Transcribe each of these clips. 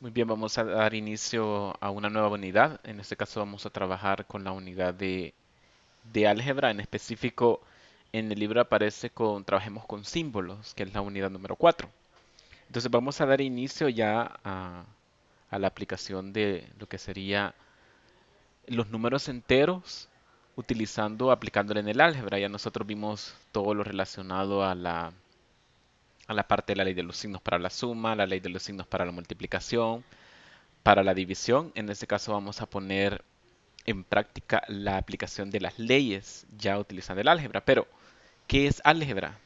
Muy bien, vamos a dar inicio a una nueva unidad. En este caso vamos a trabajar con la unidad de álgebra. En específico, en el libro aparece con trabajemos con símbolos, que es la unidad número 4. Entonces vamos a dar inicio ya a la aplicación de lo que sería los números enteros aplicándolo en el álgebra. Ya nosotros vimos todo lo relacionado a la parte de la ley de los signos para la suma, la ley de los signos para la multiplicación, para la división. En este caso vamos a poner en práctica la aplicación de las leyes ya utilizando el álgebra. Pero, ¿qué es álgebra?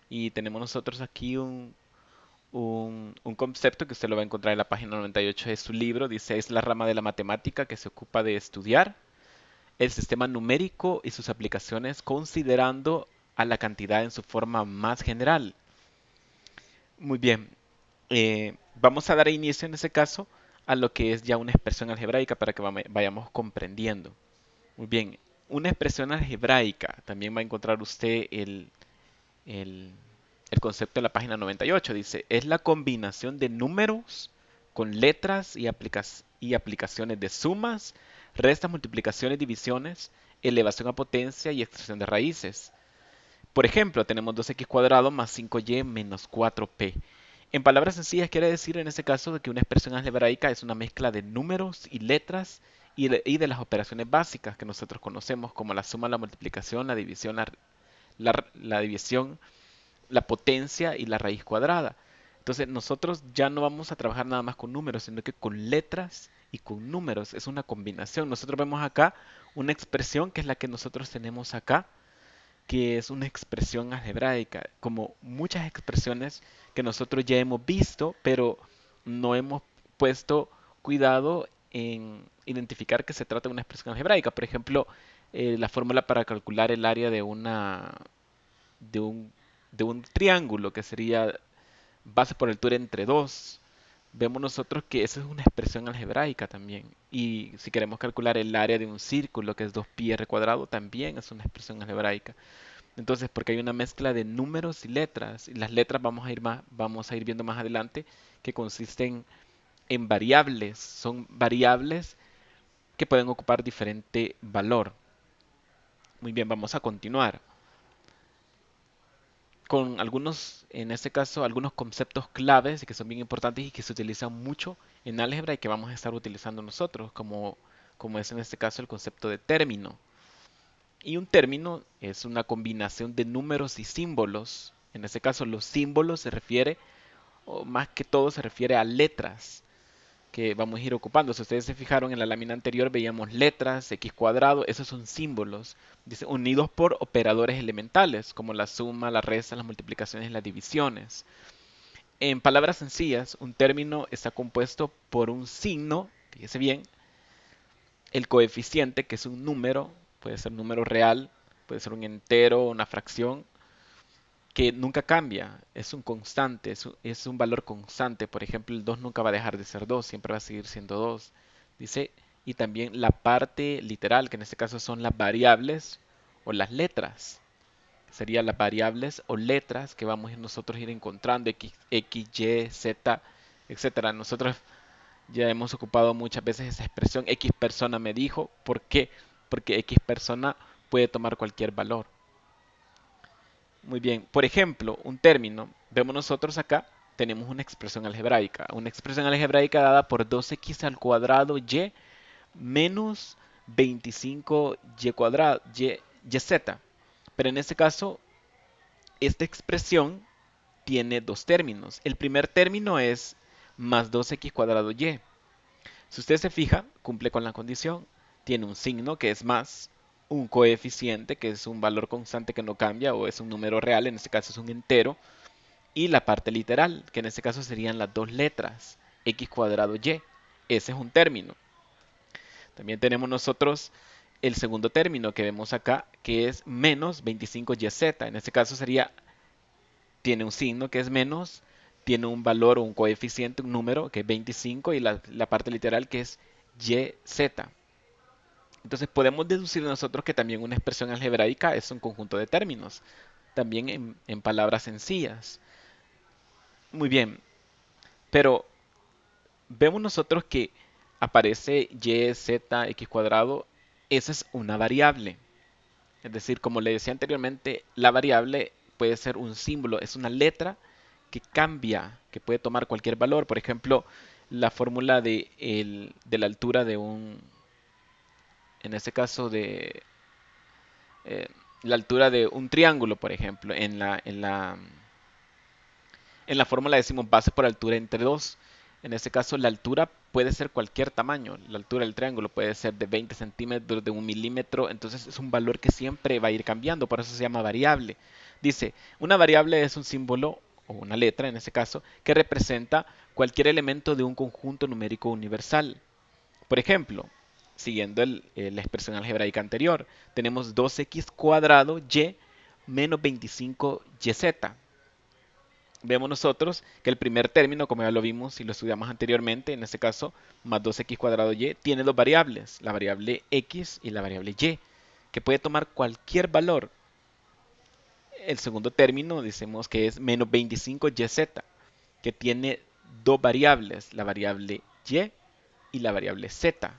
Y tenemos nosotros aquí un concepto que usted lo va a encontrar en la página 98 de su libro. Dice, es la rama de la matemática que se ocupa de estudiar el sistema numérico y sus aplicaciones considerando a la cantidad en su forma más general. Muy bien, vamos a dar inicio en ese caso a lo que es ya una expresión algebraica para que vayamos comprendiendo. Muy bien, una expresión algebraica, también va a encontrar usted el, el concepto de la página 98. Dice, es la combinación de números con letras y aplicaciones de sumas, restas, multiplicaciones, divisiones, elevación a potencia y extracción de raíces. Por ejemplo, tenemos 2x cuadrado más 5y menos 4p. En palabras sencillas quiere decir en este caso de que una expresión algebraica es una mezcla de números y letras y de las operaciones básicas que nosotros conocemos como la suma, la multiplicación, la división, la división, la potencia y la raíz cuadrada. Entonces nosotros ya no vamos a trabajar nada más con números, sino que con letras y con números. Es una combinación. Nosotros vemos acá una expresión que es la que nosotros tenemos acá, que es una expresión algebraica, como muchas expresiones que nosotros ya hemos visto, pero no hemos puesto cuidado en identificar que se trata de una expresión algebraica. Por ejemplo, la fórmula para calcular el área de un, de un triángulo, que sería base por altura entre 2. Vemos nosotros que eso es una expresión algebraica también. Y si queremos calcular el área de un círculo, que es 2pi r cuadrado, también es una expresión algebraica. Entonces, porque hay una mezcla de números y letras, y las letras vamos a ir viendo más adelante que consisten en variables, son variables que pueden ocupar diferente valor. Muy bien, vamos a continuar con algunos, en este caso, algunos conceptos claves que son bien importantes y que se utilizan mucho en álgebra y que vamos a estar utilizando nosotros, como es en este caso el concepto de término. Y un término es una combinación de números y símbolos. En este caso, los símbolos se refiere, o más que todo, se refiere a letras que vamos a ir ocupando. Si ustedes se fijaron en la lámina anterior, veíamos letras, x cuadrado, esos son símbolos. Dice, unidos por operadores elementales, como la suma, la resta, las multiplicaciones y las divisiones. En palabras sencillas, un término está compuesto por un signo, fíjese bien, el coeficiente, que es un número, puede ser un número real, puede ser un entero, una fracción, que nunca cambia, es un constante, es un valor constante. Por ejemplo, el 2 nunca va a dejar de ser 2, siempre va a seguir siendo 2. Dice, y también la parte literal, que en este caso son las variables o las letras. Serían las variables o letras que vamos a ir nosotros a ir encontrando, X, Y, Z, etcétera. Nosotros ya hemos ocupado muchas veces esa expresión, X persona me dijo. ¿Por qué? Porque X persona puede tomar cualquier valor. Muy bien, por ejemplo, un término, vemos nosotros acá, tenemos una expresión algebraica dada por 2x al cuadrado y menos 25y cuadrado, yz. Pero en este caso, esta expresión tiene dos términos. El primer término es más 2x cuadrado y. Si usted se fija, cumple con la condición. Tiene un signo que es más, un coeficiente que es un valor constante que no cambia o es un número real, en este caso es un entero, y la parte literal, que en este caso serían las dos letras, x cuadrado y. Ese es un término. También tenemos nosotros el segundo término que vemos acá, que es menos 25yz. En este caso sería, tiene un signo que es menos, tiene un valor o un coeficiente, un número que es 25 y la parte literal que es yz. Entonces podemos deducir nosotros que también una expresión algebraica es un conjunto de términos, también en palabras sencillas. Muy bien, pero vemos nosotros que aparece y, z, x cuadrado. Esa es una variable. Es decir, como le decía anteriormente, la variable puede ser un símbolo, es una letra que cambia, que puede tomar cualquier valor. Por ejemplo, la fórmula de la altura de en este caso eh, la altura de un triángulo, por ejemplo, en la fórmula decimos base por altura entre 2. En este caso, la altura puede ser cualquier tamaño. La altura del triángulo puede ser de 20 centímetros, de 1 milímetro. Entonces es un valor que siempre va a ir cambiando. Por eso se llama variable. Dice, una variable es un símbolo o una letra, en este caso, que representa cualquier elemento de un conjunto numérico universal. Por ejemplo, siguiendo la expresión algebraica anterior, tenemos 2x cuadrado y menos 25yz. Vemos nosotros que el primer término, como ya lo vimos y lo estudiamos anteriormente, en este caso, más 2x cuadrado y, tiene dos variables, la variable x y la variable y, que puede tomar cualquier valor. El segundo término, decimos que es menos 25yz, que tiene dos variables, la variable y la variable z.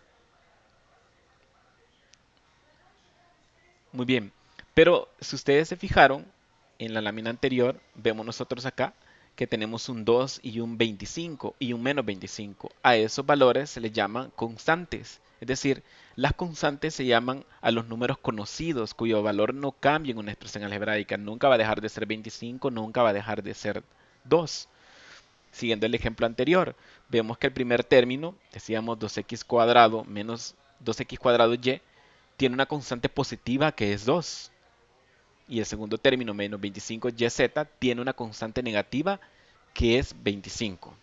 Muy bien, pero si ustedes se fijaron, en la lámina anterior vemos nosotros acá que tenemos un 2 y un 25 y un menos 25. A esos valores se les llaman constantes. Es decir, las constantes se llaman a los números conocidos cuyo valor no cambia en una expresión algebraica. Nunca va a dejar de ser 25, nunca va a dejar de ser 2. Siguiendo el ejemplo anterior, vemos que el primer término, decíamos 2x cuadrado menos 2x cuadrado y, tiene una constante positiva que es 2. Y el segundo término, menos 25yz, tiene una constante negativa que es 25.